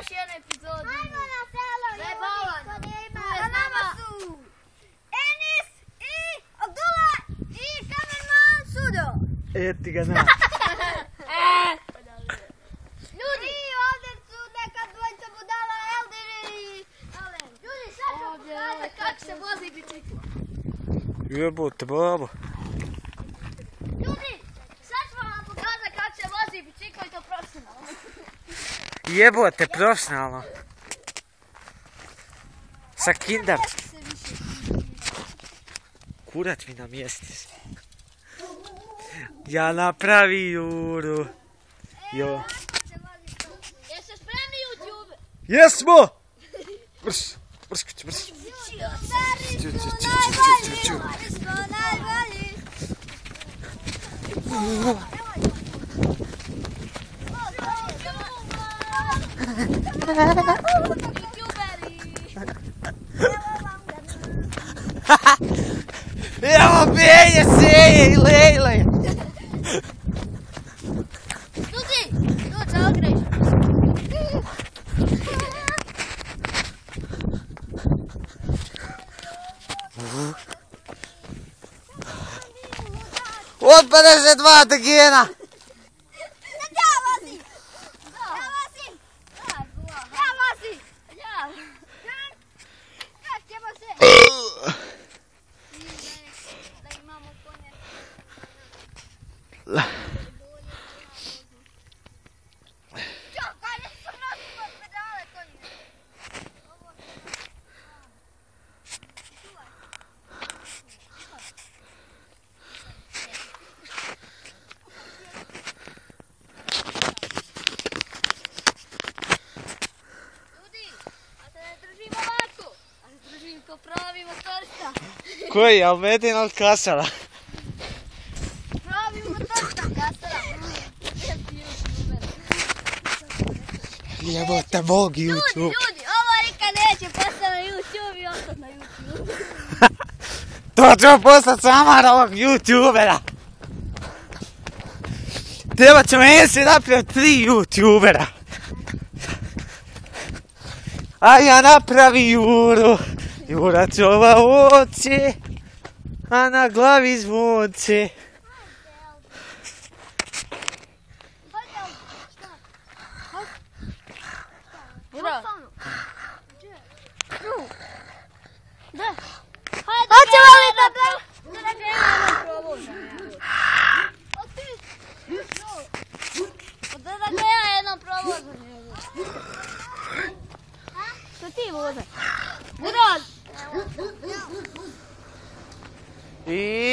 još jednu epizodu. Hajmo na selo. Zajebavano. A nama su Enis i Abdullah i kamerman Sudo. Eti ga na. Ljudi, ovdje su neka dvojica budala, Eldir i Alen. Ljudi, sad ću vam pokazati Kako se vozi bicikla. Jebote, babo. Ljudi, sad ću vam pokazati kako se vozi bicikla i to profesionalno. Jebote, profesionalno. Sa kindar. Kurat mi namjesti se. Ja napravi Juru. Jo. Jeste spremni YouTube? Jesmo! Brš, brš, brš. Stari su najbolji, oni smo najbolji. Evo Benje, Seje i Lejle. Ljudi, to se ogrež. Od 52 degena. Ja vozim. Ja vozim. Ja vozim. Ja. Ja, ćemo se. Da imamo konje. Čekaj, nisam nosila pedale konje. Ljudi, a se ne držimo ovako. A se držim ko pravi motorista. Koji, Almedin od Kasara? Pravi motorista. Kasara. Jebote, Bog YouTube. Ljudi, ovo Rika neće postati na YouTube i ostati na YouTube. To ćemo postati samar ovog YouTubera. Treba ćemo jesi napraviti 3 YouTubera. A ja napravi Juru. Jura čova oci, a na glavi zvonce. Bro. Hoćemo li da Da ja jednom provozam. Što ti voze? Buraz! I